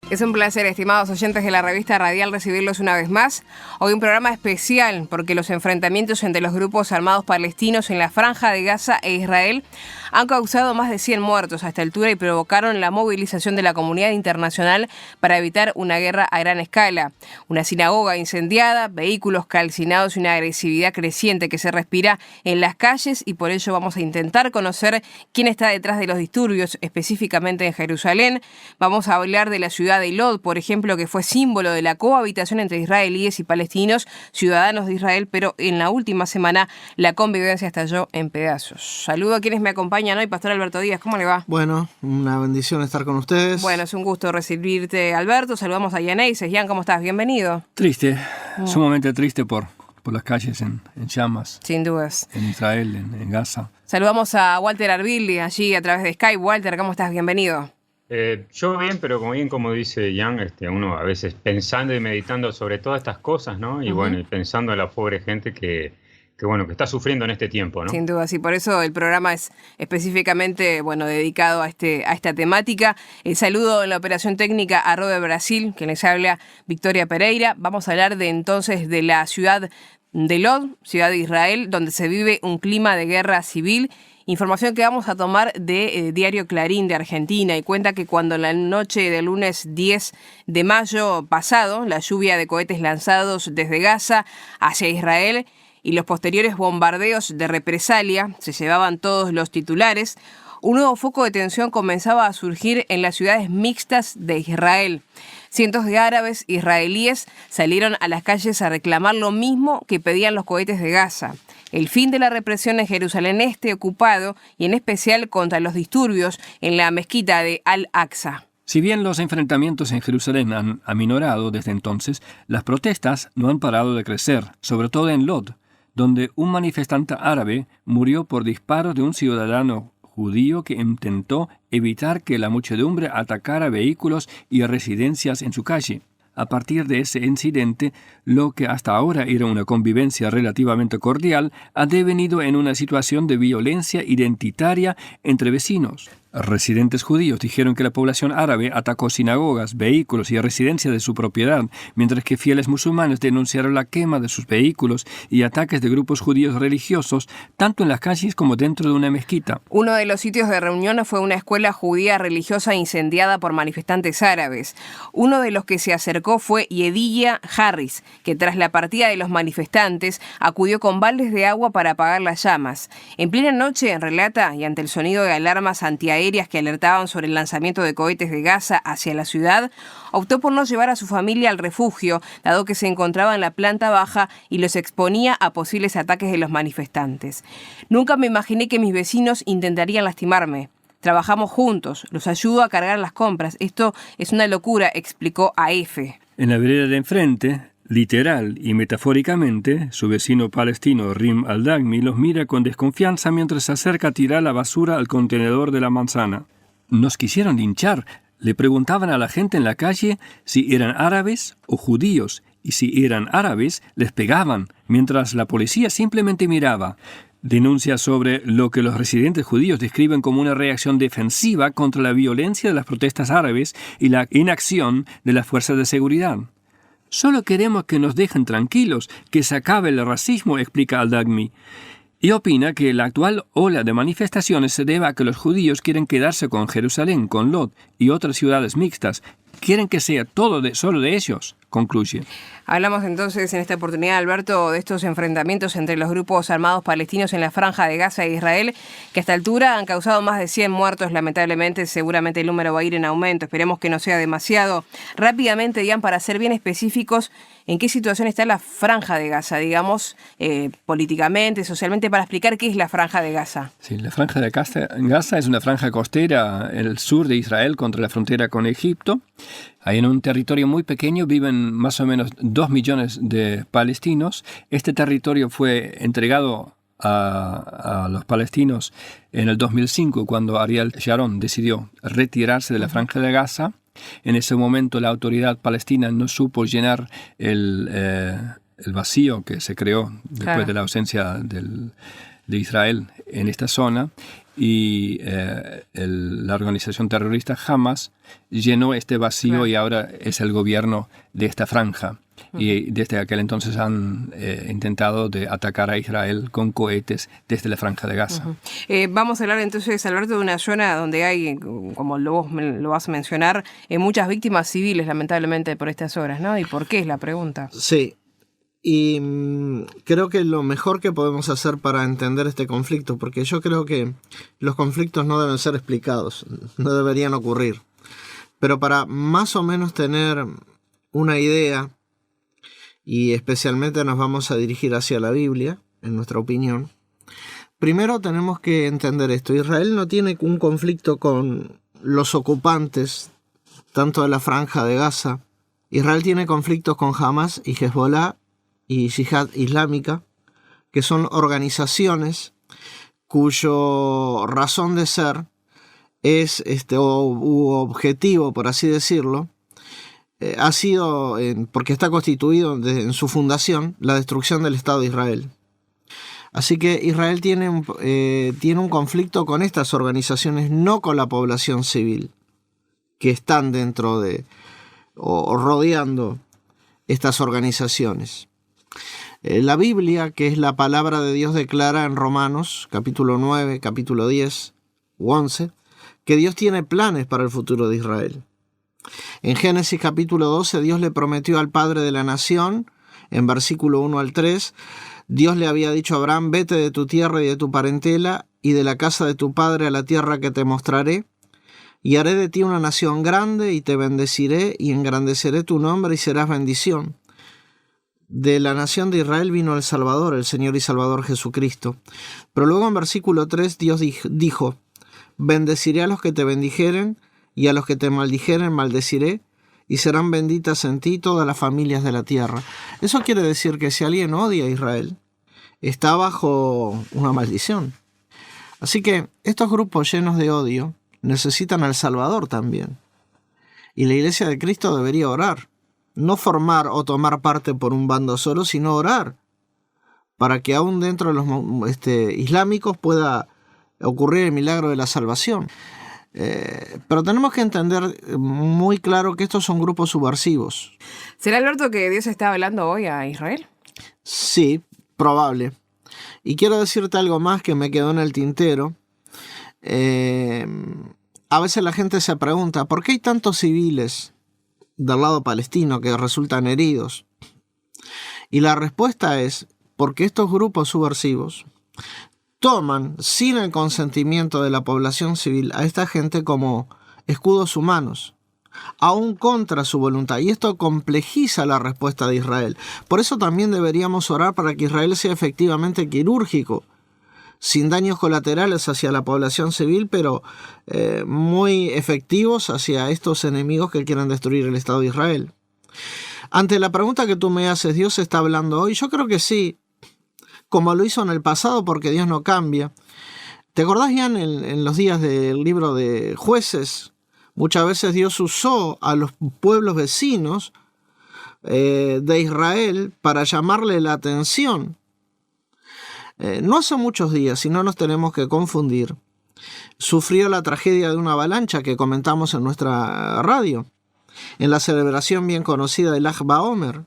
Es un placer, estimados oyentes de la revista Radial, recibirlos una vez más. Hoy un programa especial porque los enfrentamientos entre los grupos armados palestinos en la Franja de Gaza e Israel han causado más de 100 muertos a esta altura y provocaron la movilización de la comunidad internacional para evitar una guerra a gran escala. Una sinagoga incendiada, vehículos calcinados y una agresividad creciente que se respira en las calles, y por ello vamos a intentar conocer quién está detrás de los disturbios, específicamente en Jerusalén. Vamos a hablar de la ciudad de Lod, por ejemplo, que fue símbolo de la cohabitación entre israelíes y palestinos, ciudadanos de Israel, pero en la última semana la convivencia estalló en pedazos. Saludo a quienes me acompañan hoy. Pastor Alberto Díaz, ¿cómo le va? Bueno, una bendición estar con ustedes. Bueno, es un gusto recibirte, Alberto. Saludamos a Ian Eises. Ian, ¿cómo estás? Bienvenido. Triste, sumamente triste por las calles en llamas. Sin dudas. En Israel, en Gaza. Saludamos a Walter Arbilli, allí a través de Skype. Walter, ¿cómo estás? Bienvenido. Yo bien, pero como dice Jan, uno a veces pensando y meditando sobre todas estas cosas, ¿no? Y bueno, y pensando en la pobre gente que está sufriendo en este tiempo, ¿no? Sin duda, sí, por eso el programa es específicamente, dedicado a esta temática. El saludo en la operación técnica a Robert Brasil, que les habla Victoria Pereira. Vamos a hablar entonces de la ciudad de Lod, ciudad de Israel, donde se vive un clima de guerra civil. Información que vamos a tomar de Diario Clarín de Argentina, y cuenta que cuando en la noche del lunes 10 de mayo pasado, la lluvia de cohetes lanzados desde Gaza hacia Israel y los posteriores bombardeos de represalia se llevaban todos los titulares, un nuevo foco de tensión comenzaba a surgir en las ciudades mixtas de Israel. Cientos de árabes israelíes salieron a las calles a reclamar lo mismo que pedían los cohetes de Gaza: el fin de la represión en Jerusalén Este ocupado, y en especial contra los disturbios en la mezquita de Al-Aqsa. Si bien los enfrentamientos en Jerusalén han aminorado desde entonces, las protestas no han parado de crecer, sobre todo en Lod, donde un manifestante árabe murió por disparos de un ciudadano judío que intentó evitar que la muchedumbre atacara vehículos y residencias en su calle. A partir de ese incidente, lo que hasta ahora era una convivencia relativamente cordial ha devenido en una situación de violencia identitaria entre vecinos. Residentes judíos dijeron que la población árabe atacó sinagogas, vehículos y residencias de su propiedad, mientras que fieles musulmanes denunciaron la quema de sus vehículos y ataques de grupos judíos religiosos, tanto en las calles como dentro de una mezquita. Uno de los sitios de reunión fue una escuela judía religiosa incendiada por manifestantes árabes. Uno de los que se acercó fue Yedilla Harris, que tras la partida de los manifestantes acudió con baldes de agua para apagar las llamas. En plena noche, relata, y ante el sonido de alarmas antiaéreas que alertaban sobre el lanzamiento de cohetes de Gaza hacia la ciudad, optó por no llevar a su familia al refugio, dado que se encontraba en la planta baja y los exponía a posibles ataques de los manifestantes. Nunca me imaginé que mis vecinos intentarían lastimarme. Trabajamos juntos, los ayudo a cargar las compras. Esto es una locura, explicó a EFE. En la vereda de enfrente, literal y metafóricamente, su vecino palestino Rim al-Dagmi los mira con desconfianza mientras se acerca a tirar la basura al contenedor de la manzana. Nos quisieron linchar. Le preguntaban a la gente en la calle si eran árabes o judíos, y si eran árabes les pegaban, mientras la policía simplemente miraba. Denuncia sobre lo que los residentes judíos describen como una reacción defensiva contra la violencia de las protestas árabes y la inacción de las fuerzas de seguridad. Solo queremos que nos dejen tranquilos, que se acabe el racismo, explica al-Dagmi. Y opina que la actual ola de manifestaciones se debe a que los judíos quieren quedarse con Jerusalén, con Lod y otras ciudades mixtas. Quieren que sea todo solo de ellos, concluye. Hablamos entonces en esta oportunidad, Alberto, de estos enfrentamientos entre los grupos armados palestinos en la Franja de Gaza e Israel, que hasta altura han causado más de 100 muertos, lamentablemente. Seguramente el número va a ir en aumento, esperemos que no sea demasiado. Rápidamente, Dian, para ser bien específicos, ¿en qué situación está la Franja de Gaza, digamos, políticamente, socialmente, para explicar qué es la Franja de Gaza? Sí, la Franja de Gaza es una franja costera en el sur de Israel contra la frontera con Egipto. Ahí en un territorio muy pequeño viven más o menos 2 millones de palestinos. Este territorio fue entregado a los palestinos en el 2005, cuando Ariel Sharon decidió retirarse de la Franja de Gaza. En ese momento la autoridad palestina no supo llenar el vacío que se creó después de la ausencia de Israel en esta zona. y la organización terrorista Hamas llenó este vacío, claro, y ahora es el gobierno de esta franja. Y desde aquel entonces han intentado de atacar a Israel con cohetes desde la franja de Gaza. Vamos a hablar entonces, Alberto, de una zona donde hay, como vos lo vas a mencionar, muchas víctimas civiles, lamentablemente, por estas horas, ¿no? ¿Y por qué es la pregunta? Sí, y creo que lo mejor que podemos hacer para entender este conflicto, porque yo creo que los conflictos no deben ser explicados, no deberían ocurrir, pero para más o menos tener una idea, y especialmente nos vamos a dirigir hacia la Biblia, en nuestra opinión, primero tenemos que entender esto. Israel no tiene un conflicto con los ocupantes, tanto de la franja de Gaza. Israel tiene conflictos con Hamas y Hezbollah y Yihad Islámica, que son organizaciones cuyo razón de ser es u objetivo, por así decirlo, ha sido, porque está constituido en su fundación, la destrucción del Estado de Israel. Así que Israel tiene un conflicto con estas organizaciones, no con la población civil, que están dentro de o rodeando estas organizaciones. La Biblia, que es la palabra de Dios, declara en Romanos, capítulo 9, capítulo 10 u 11, que Dios tiene planes para el futuro de Israel. En Génesis capítulo 12, Dios le prometió al padre de la nación, en versículo 1 al 3, Dios le había dicho a Abraham: vete de tu tierra y de tu parentela y de la casa de tu padre a la tierra que te mostraré, y haré de ti una nación grande y te bendeciré y engrandeceré tu nombre y serás bendición. De la nación de Israel vino el Salvador, el Señor y Salvador Jesucristo. Pero luego en versículo 3 Dios dijo: bendeciré a los que te bendijeren, y a los que te maldijeren maldeciré, y serán benditas en ti todas las familias de la tierra. Eso quiere decir que si alguien odia a Israel, está bajo una maldición. Así que estos grupos llenos de odio necesitan al Salvador también. Y la Iglesia de Cristo debería orar. No formar o tomar parte por un bando solo, sino orar para que aún dentro de los islámicos pueda ocurrir el milagro de la salvación. Pero tenemos que entender muy claro que estos son grupos subversivos. ¿Será, Alberto, que Dios está hablando hoy a Israel? Sí, probable. Y quiero decirte algo más que me quedó en el tintero. A veces la gente se pregunta, ¿por qué hay tantos civiles del lado palestino que resultan heridos? Y la respuesta es porque estos grupos subversivos toman, sin el consentimiento de la población civil, a esta gente como escudos humanos, aún contra su voluntad. Y esto complejiza la respuesta de Israel. Por eso también deberíamos orar para que Israel sea efectivamente quirúrgico, sin daños colaterales hacia la población civil, pero muy efectivos hacia estos enemigos que quieren destruir el Estado de Israel. Ante la pregunta que tú me haces, ¿Dios está hablando hoy? Yo creo que sí, como lo hizo en el pasado, porque Dios no cambia. ¿Te acordás, Jan, en los días del libro de Jueces? Muchas veces Dios usó a los pueblos vecinos de Israel para llamarle la atención. No hace muchos días, si no nos tenemos que confundir, sufrió la tragedia de una avalancha que comentamos en nuestra radio, en la celebración bien conocida del Lag BaOmer.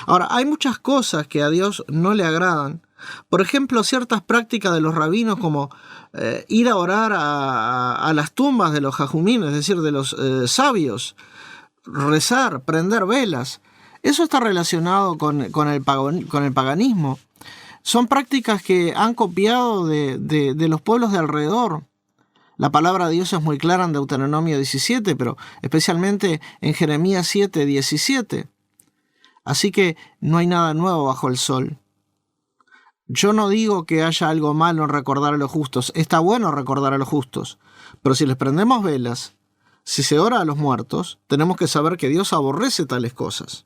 Ahora, hay muchas cosas que a Dios no le agradan. Por ejemplo, ciertas prácticas de los rabinos como ir a orar a las tumbas de los jajumín, es decir, de los sabios, rezar, prender velas. Eso está relacionado con el paganismo. Son prácticas que han copiado de los pueblos de alrededor. La palabra de Dios es muy clara en Deuteronomio 17, pero especialmente en Jeremías 7, 17. Así que no hay nada nuevo bajo el sol. Yo no digo que haya algo malo en recordar a los justos. Está bueno recordar a los justos. Pero si les prendemos velas, si se ora a los muertos, tenemos que saber que Dios aborrece tales cosas.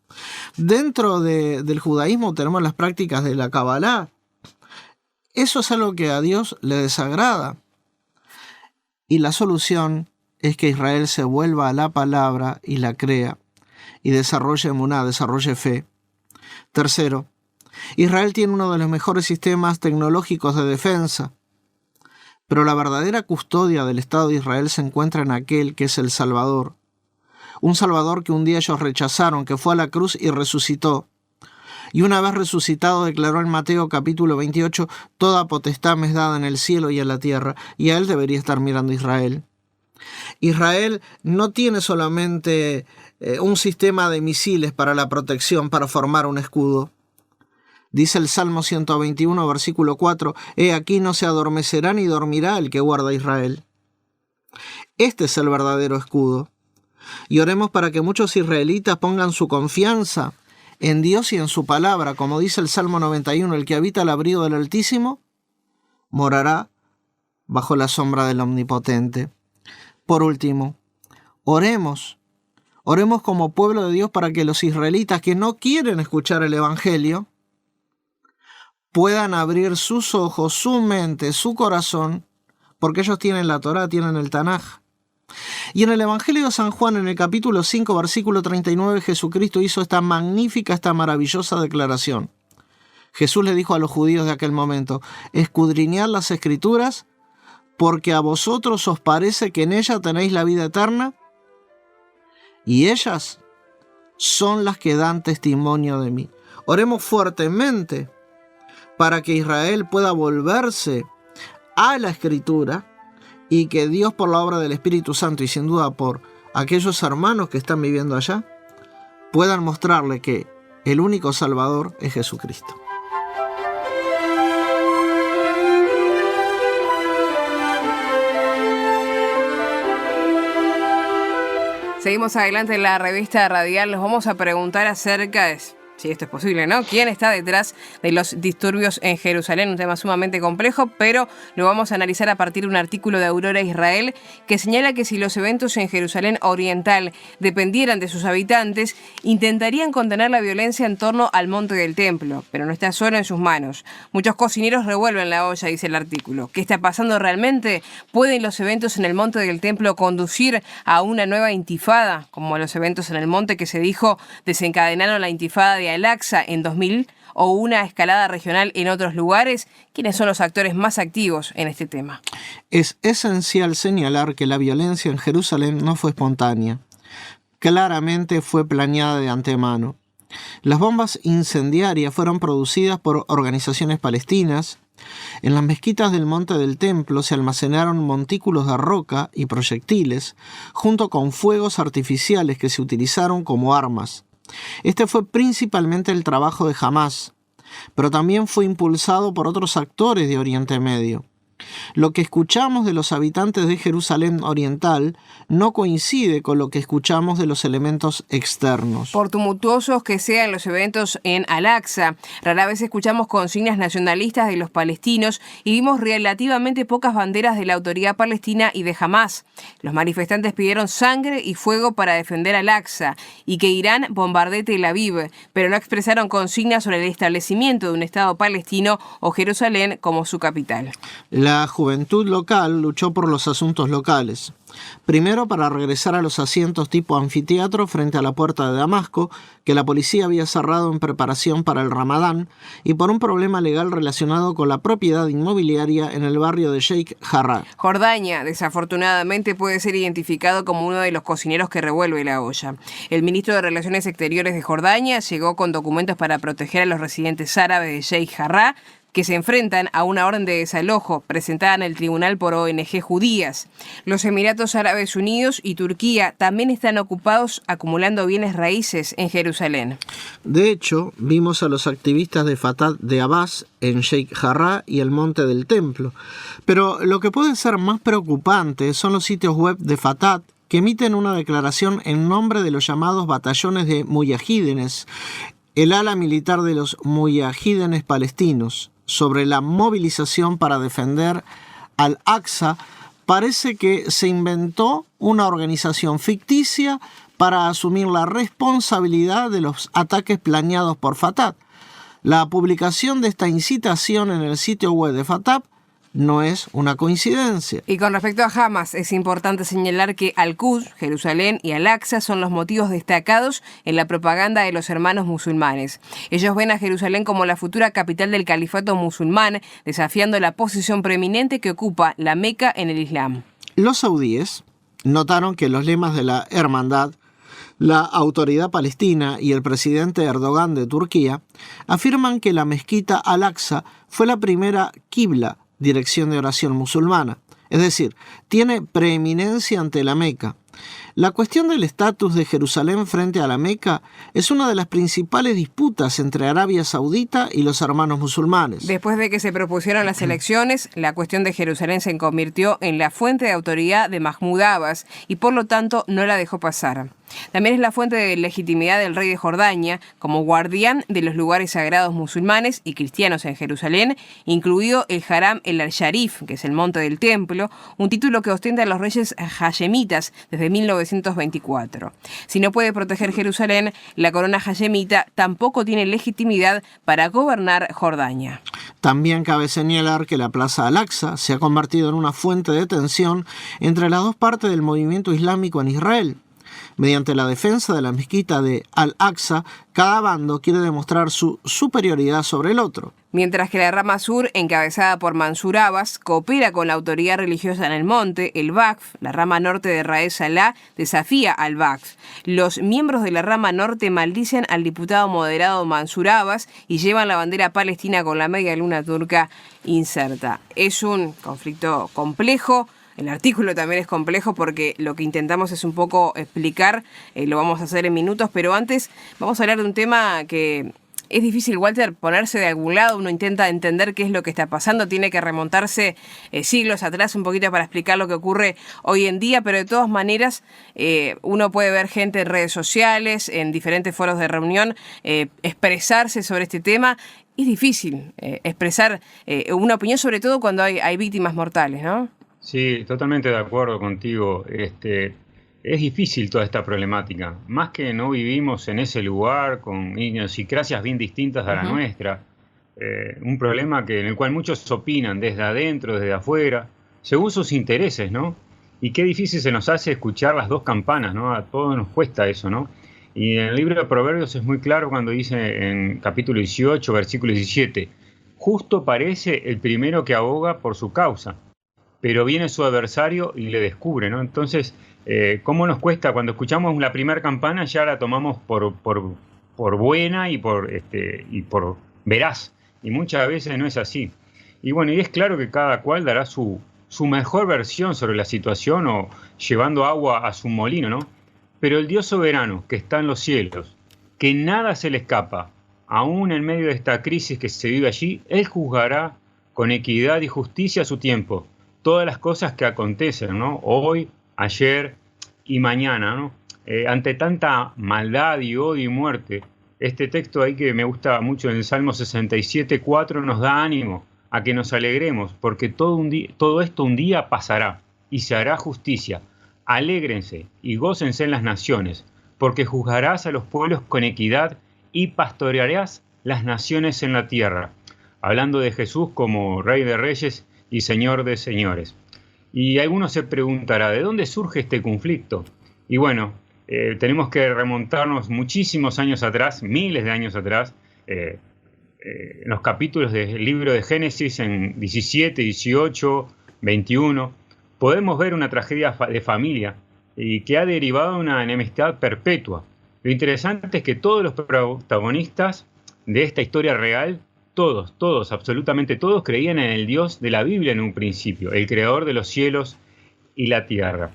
Dentro del judaísmo tenemos las prácticas de la Kabbalah. Eso es algo que a Dios le desagrada. Y la solución es que Israel se vuelva a la palabra y la crea, y desarrolle emuná, desarrolle fe. Tercero, Israel tiene uno de los mejores sistemas tecnológicos de defensa, Pero la verdadera custodia del Estado de Israel se encuentra en aquel que es el Salvador. Un Salvador que un día ellos rechazaron, que fue a la cruz y resucitó. Y una vez resucitado declaró en Mateo capítulo 28, toda potestad me es dada en el cielo y en la tierra, y a él debería estar mirando Israel. Israel no tiene solamente un sistema de misiles para la protección, para formar un escudo. Dice el Salmo 121, versículo 4, «He aquí no se adormecerá ni dormirá el que guarda a Israel». Este es el verdadero escudo. Y oremos para que muchos israelitas pongan su confianza en Dios y en su palabra. Como dice el Salmo 91, el que habita al abrigo del Altísimo morará bajo la sombra del Omnipotente. Por último, oremos como pueblo de Dios para que los israelitas que no quieren escuchar el Evangelio puedan abrir sus ojos, su mente, su corazón, porque ellos tienen la Torá, tienen el Tanaj. Y en el Evangelio de San Juan, en el capítulo 5, versículo 39, Jesucristo hizo esta magnífica, esta maravillosa declaración. Jesús le dijo a los judíos de aquel momento, escudriñad las Escrituras, porque a vosotros os parece que en ellas tenéis la vida eterna, y ellas son las que dan testimonio de mí. Oremos fuertemente para que Israel pueda volverse a la Escritura y que Dios, por la obra del Espíritu Santo y sin duda por aquellos hermanos que están viviendo allá, puedan mostrarle que el único Salvador es Jesucristo. Seguimos adelante en la revista radial. Nos vamos a preguntar acerca de, si esto es posible, ¿no? ¿Quién está detrás de los disturbios en Jerusalén? Un tema sumamente complejo, pero lo vamos a analizar a partir de un artículo de Aurora Israel que señala que si los eventos en Jerusalén Oriental dependieran de sus habitantes, intentarían contener la violencia en torno al monte del templo, pero no está solo en sus manos. Muchos cocineros revuelven la olla, dice el artículo. ¿Qué está pasando realmente? ¿Pueden los eventos en el monte del templo conducir a una nueva intifada, como los eventos en el monte que se dijo desencadenaron la intifada de Al-Aqsa en 2000 o una escalada regional en otros lugares? ¿Quiénes son los actores más activos en este tema? Es esencial señalar que la violencia en Jerusalén no fue espontánea. Claramente fue planeada de antemano. Las bombas incendiarias fueron producidas por organizaciones palestinas. En las mezquitas del monte del templo se almacenaron montículos de roca y proyectiles, junto con fuegos artificiales que se utilizaron como armas. Este fue principalmente el trabajo de Hamás, pero también fue impulsado por otros actores de Oriente Medio. Lo que escuchamos de los habitantes de Jerusalén Oriental no coincide con lo que escuchamos de los elementos externos. Por tumultuosos que sean los eventos en Al-Aqsa, rara vez escuchamos consignas nacionalistas de los palestinos y vimos relativamente pocas banderas de la autoridad palestina y de Hamás. Los manifestantes pidieron sangre y fuego para defender Al-Aqsa y que Irán bombardee Tel Aviv, pero no expresaron consignas sobre el establecimiento de un Estado palestino o Jerusalén como su capital. La juventud local luchó por los asuntos locales. Primero, para regresar a los asientos tipo anfiteatro frente a la puerta de Damasco, que la policía había cerrado en preparación para el Ramadán, y por un problema legal relacionado con la propiedad inmobiliaria en el barrio de Sheikh Jarrah. Jordania, desafortunadamente, puede ser identificado como uno de los cocineros que revuelve la olla. El ministro de Relaciones Exteriores de Jordania llegó con documentos para proteger a los residentes árabes de Sheikh Jarrah, que se enfrentan a una orden de desalojo presentada en el tribunal por ONG judías. Los Emiratos Árabes Unidos y Turquía también están ocupados acumulando bienes raíces en Jerusalén. De hecho, vimos a los activistas de Fatah de Abbas en Sheikh Jarrah y el Monte del Templo. Pero lo que puede ser más preocupante son los sitios web de Fatah que emiten una declaración en nombre de los llamados batallones de muyahídenes, el ala militar de los muyahídenes palestinos, sobre la movilización para defender Al-Aqsa. Parece que se inventó una organización ficticia para asumir la responsabilidad de los ataques planeados por Fatah. La publicación de esta incitación en el sitio web de Fatah no es una coincidencia. Y con respecto a Hamas, es importante señalar que Al-Quds, Jerusalén y Al-Aqsa son los motivos destacados en la propaganda de los hermanos musulmanes. Ellos ven a Jerusalén como la futura capital del califato musulmán, desafiando la posición preeminente que ocupa la Meca en el Islam. Los saudíes notaron que los lemas de la hermandad, la autoridad palestina y el presidente Erdogan de Turquía afirman que la mezquita Al-Aqsa fue la primera qibla, dirección de oración musulmana, es decir, tiene preeminencia ante la Meca. La cuestión del estatus de Jerusalén frente a la Meca es una de las principales disputas entre Arabia Saudita y los hermanos musulmanes. Después de que se propusieron las elecciones, la cuestión de Jerusalén se convirtió en la fuente de autoridad de Mahmoud Abbas y por lo tanto no la dejó pasar. También es la fuente de legitimidad del rey de Jordania como guardián de los lugares sagrados musulmanes y cristianos en Jerusalén, incluido el Haram el-Sharif, que es el monte del templo, un título que ostentan los reyes hashemitas desde 1924. Si no puede proteger Jerusalén, la corona hashemita tampoco tiene legitimidad para gobernar Jordania. También cabe señalar que la Plaza Al-Aqsa se ha convertido en una fuente de tensión entre las dos partes del movimiento islámico en Israel. Mediante la defensa de la mezquita de Al-Aqsa, cada bando quiere demostrar su superioridad sobre el otro. Mientras que la rama sur, encabezada por Mansur Abbas, coopera con la autoridad religiosa en el monte, el Waqf, la rama norte de Raed Salah, desafía al Waqf. Los miembros de la rama norte maldicen al diputado moderado Mansur Abbas y llevan la bandera palestina con la media luna turca inserta. Es un conflicto complejo. El artículo también es complejo porque lo que intentamos es un poco explicar, lo vamos a hacer en minutos, pero antes vamos a hablar de un tema que es difícil, Walter, ponerse de algún lado. Uno intenta entender qué es lo que está pasando, tiene que remontarse siglos atrás un poquito para explicar lo que ocurre hoy en día, pero de todas maneras uno puede ver gente en redes sociales, en diferentes foros de reunión, expresarse sobre este tema. Es difícil expresar una opinión, sobre todo cuando hay víctimas mortales, ¿no? Sí, totalmente de acuerdo contigo. Es difícil toda esta problemática. Más que no vivimos en ese lugar con idiosincrasias bien distintas a la nuestra. Un problema en el cual muchos opinan desde adentro, desde afuera, según sus intereses, ¿no? Y qué difícil se nos hace escuchar las dos campanas, ¿no? A todos nos cuesta eso, ¿no? Y en el libro de Proverbios es muy claro cuando dice en capítulo 18, versículo 17, justo parece el primero que aboga por su causa, pero viene su adversario y le descubre, ¿no? Entonces, ¿cómo nos cuesta? Cuando escuchamos la primera campana ya la tomamos por buena y por veraz. Y muchas veces no es así. Y bueno, y es claro que cada cual dará su mejor versión sobre la situación o llevando agua a su molino, ¿no? Pero el Dios soberano que está en los cielos, que nada se le escapa, aún en medio de esta crisis que se vive allí, Él juzgará con equidad y justicia a su tiempo todas las cosas que acontecen, ¿no? Hoy, ayer y mañana, ¿no? Ante tanta maldad y odio y muerte, este texto ahí que me gusta mucho en el Salmo 67:4 nos da ánimo a que nos alegremos, porque todo esto un día pasará y se hará justicia. Alégrense y gócense en las naciones, porque juzgarás a los pueblos con equidad y pastorearás las naciones en la tierra. Hablando de Jesús como Rey de Reyes y Señor de señores. Y alguno se preguntará, ¿de dónde surge este conflicto? Y bueno, tenemos que remontarnos muchísimos años atrás, miles de años atrás, en los capítulos del libro de Génesis, en 17, 18, 21, podemos ver una tragedia de familia y que ha derivado de una enemistad perpetua. Lo interesante es que todos los protagonistas de esta historia real, todos, absolutamente todos, creían en el Dios de la Biblia en un principio, el creador de los cielos y la tierra.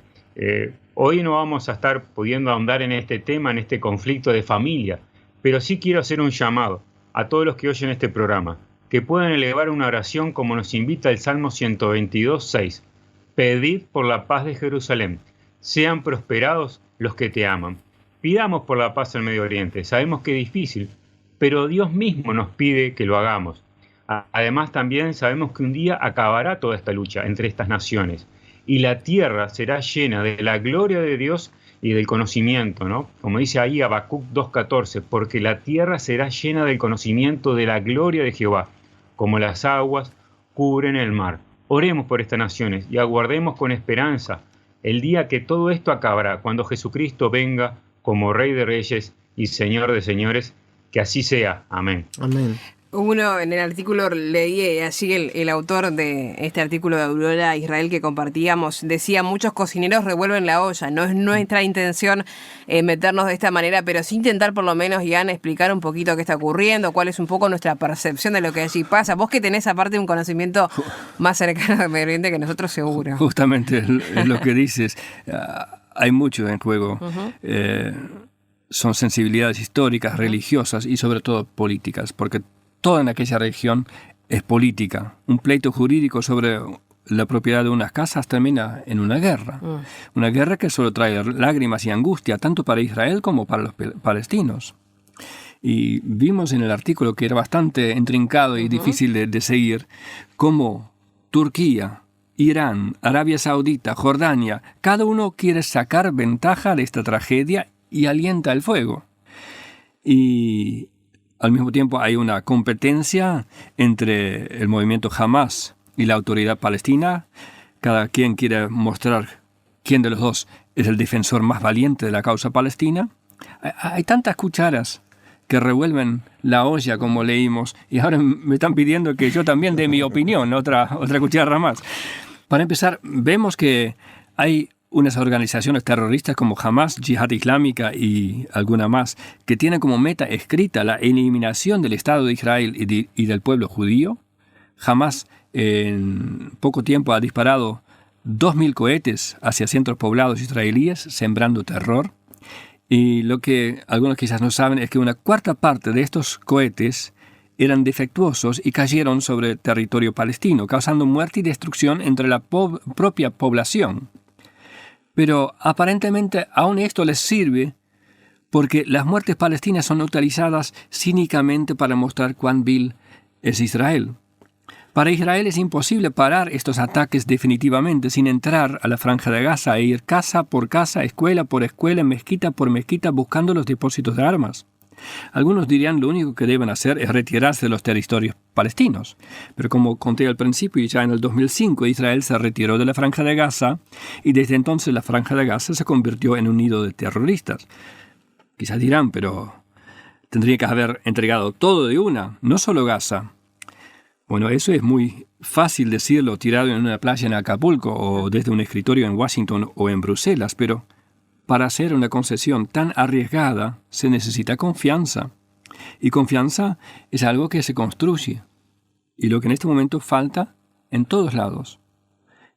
Hoy no vamos a estar pudiendo ahondar en este tema, en este conflicto de familia, pero sí quiero hacer un llamado a todos los que oyen este programa, que puedan elevar una oración como nos invita el Salmo 122:6. Pedid por la paz de Jerusalén, sean prosperados los que te aman. Pidamos por la paz en Medio Oriente, sabemos que es difícil, pero Dios mismo nos pide que lo hagamos. Además, también sabemos que un día acabará toda esta lucha entre estas naciones y la tierra será llena de la gloria de Dios y del conocimiento, ¿no? Como dice ahí Habacuc 2:14, porque la tierra será llena del conocimiento de la gloria de Jehová, como las aguas cubren el mar. Oremos por estas naciones y aguardemos con esperanza el día que todo esto acabará, cuando Jesucristo venga como Rey de Reyes y Señor de Señores. Que así sea. Amén. Amén. Uno en el artículo leí, así el autor de este artículo de Aurora Israel que compartíamos, decía: muchos cocineros revuelven la olla. No es nuestra intención meternos de esta manera, pero sí intentar por lo menos, Ian, explicar un poquito qué está ocurriendo, cuál es un poco nuestra percepción de lo que allí pasa. Vos que tenés aparte un conocimiento más cercano al Medio Oriente que nosotros, seguro. Justamente es lo que dices. Hay mucho en juego. Son sensibilidades históricas, religiosas y sobre todo políticas, porque toda en aquella región es política. Un pleito jurídico sobre la propiedad de unas casas termina en una guerra. Una guerra que solo trae lágrimas y angustia, tanto para Israel como para los palestinos. Y vimos en el artículo, que era bastante intrincado y difícil de seguir, cómo Turquía, Irán, Arabia Saudita, Jordania, cada uno quiere sacar ventaja de esta tragedia y alienta el fuego. Y al mismo tiempo hay una competencia entre el movimiento Hamas y la autoridad palestina. Cada quien quiere mostrar quién de los dos es el defensor más valiente de la causa palestina. Hay tantas cucharas que revuelven la olla, como leímos, y ahora me están pidiendo que yo también dé mi opinión, otra cuchara más. Para empezar, vemos que hay unas organizaciones terroristas como Hamas, Yihad Islámica y alguna más, que tienen como meta escrita la eliminación del Estado de Israel y del pueblo judío. Hamas en poco tiempo ha disparado 2.000 cohetes hacia centros poblados israelíes, sembrando terror. Y lo que algunos quizás no saben es que una cuarta parte de estos cohetes eran defectuosos y cayeron sobre territorio palestino, causando muerte y destrucción entre la propia población. Pero aparentemente aún esto les sirve, porque las muertes palestinas son utilizadas cínicamente para mostrar cuán vil es Israel. Para Israel es imposible parar estos ataques definitivamente sin entrar a la Franja de Gaza e ir casa por casa, escuela por escuela, mezquita por mezquita, buscando los depósitos de armas. Algunos dirían lo único que deben hacer es retirarse de los territorios palestinos. Pero como conté al principio, ya en el 2005 Israel se retiró de la Franja de Gaza y desde entonces la Franja de Gaza se convirtió en un nido de terroristas. Quizás dirán, pero tendría que haber entregado todo de una, no solo Gaza. Bueno, eso es muy fácil decirlo tirado en una playa en Acapulco o desde un escritorio en Washington o en Bruselas, pero para hacer una concesión tan arriesgada se necesita confianza. Y confianza es algo que se construye. Y lo que en este momento falta en todos lados.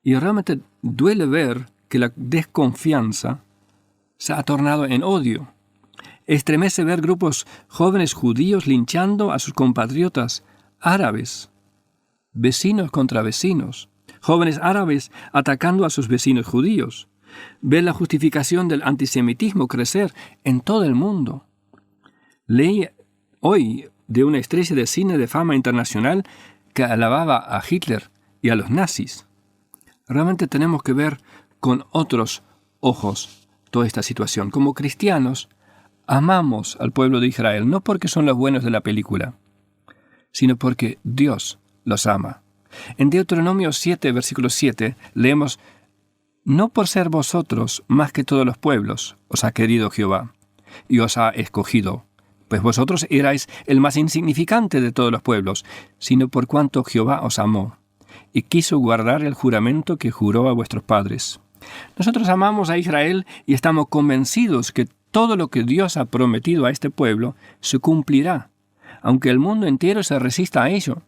Y realmente duele ver que la desconfianza se ha tornado en odio. Estremece ver grupos jóvenes judíos linchando a sus compatriotas árabes. Vecinos contra vecinos. Jóvenes árabes atacando a sus vecinos judíos. Ver la justificación del antisemitismo crecer en todo el mundo. Leí hoy de una estrella de cine de fama internacional que alababa a Hitler y a los nazis. Realmente tenemos que ver con otros ojos toda esta situación. Como cristianos, amamos al pueblo de Israel, no porque son los buenos de la película, sino porque Dios los ama. En Deuteronomio 7, versículo 7, leemos: no por ser vosotros más que todos los pueblos os ha querido Jehová, y os ha escogido, pues vosotros erais el más insignificante de todos los pueblos, sino por cuanto Jehová os amó, y quiso guardar el juramento que juró a vuestros padres. Nosotros amamos a Israel y estamos convencidos que todo lo que Dios ha prometido a este pueblo se cumplirá, aunque el mundo entero se resista a ello.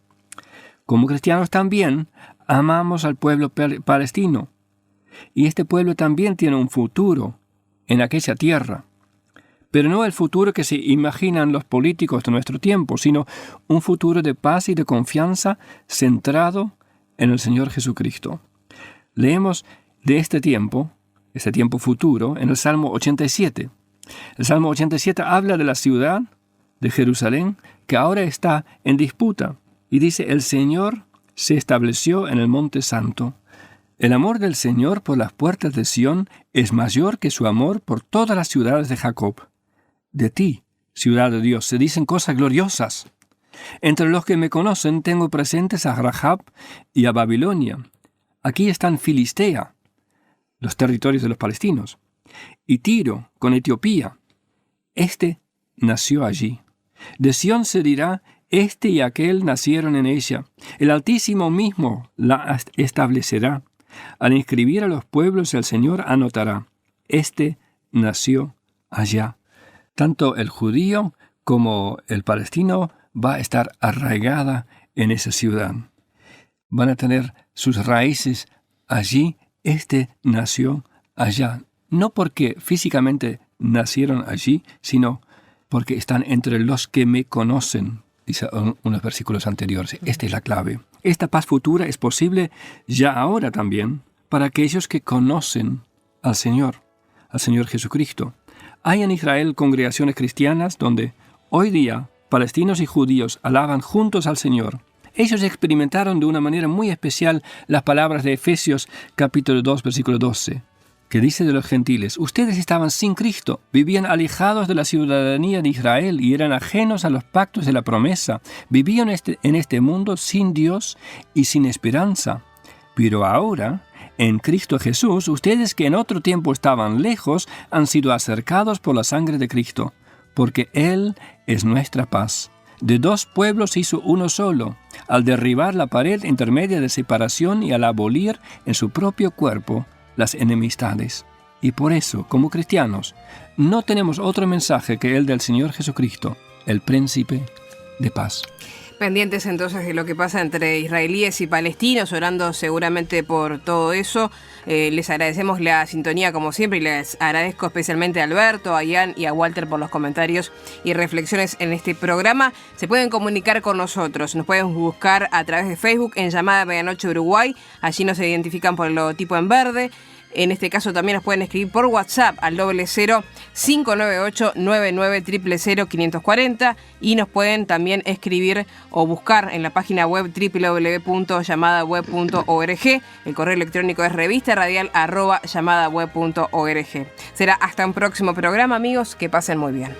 Como cristianos también amamos al pueblo palestino. Y este pueblo también tiene un futuro en aquella tierra. Pero no el futuro que se imaginan los políticos de nuestro tiempo, sino un futuro de paz y de confianza centrado en el Señor Jesucristo. Leemos de este tiempo futuro, en el Salmo 87. El Salmo 87 habla de la ciudad de Jerusalén que ahora está en disputa. Y dice: el Señor se estableció en el monte santo. El amor del Señor por las puertas de Sión es mayor que su amor por todas las ciudades de Jacob. De ti, ciudad de Dios, se dicen cosas gloriosas. Entre los que me conocen tengo presentes a Rahab y a Babilonia, Aquí están Filistea, los territorios de los palestinos, y Tiro con Etiopía. Este nació allí. De Sión se dirá, este y aquel nacieron en ella. El Altísimo mismo la establecerá. Al inscribir a los pueblos el Señor anotará, este nació allá. Tanto el judío como el palestino va a estar arraigada en esa ciudad. Van a tener sus raíces allí. Este nació allá. No porque físicamente nacieron allí, sino porque están entre los que me conocen, dice unos versículos anteriores. Esta es la clave. Esta paz futura es posible ya ahora también para aquellos que conocen al Señor Jesucristo. Hay en Israel congregaciones cristianas donde hoy día palestinos y judíos alaban juntos al Señor. Ellos experimentaron de una manera muy especial las palabras de Efesios capítulo 2, versículo 12, que dice de los gentiles, ustedes estaban sin Cristo, vivían alejados de la ciudadanía de Israel y eran ajenos a los pactos de la promesa, vivían en este mundo sin Dios y sin esperanza. Pero ahora, en Cristo Jesús, ustedes que en otro tiempo estaban lejos, han sido acercados por la sangre de Cristo, porque Él es nuestra paz. De dos pueblos hizo uno solo, al derribar la pared intermedia de separación y al abolir en su propio cuerpo las enemistades. Y por eso, como cristianos, no tenemos otro mensaje que el del Señor Jesucristo, el príncipe de paz. Pendientes entonces de lo que pasa entre israelíes y palestinos, orando seguramente por todo eso. Les agradecemos la sintonía como siempre y les agradezco especialmente a Alberto, a Ian y a Walter por los comentarios y reflexiones en este programa. Se pueden comunicar con nosotros, nos pueden buscar a través de Facebook en Llamada Medianoche Uruguay, allí nos identifican por el logotipo en verde. En este caso también nos pueden escribir por WhatsApp al 0059899000540 y nos pueden también escribir o buscar en la página web www.llamadaweb.org. El correo electrónico es revistaradial@llamadaweb.org. Será hasta un próximo programa, amigos, que pasen muy bien.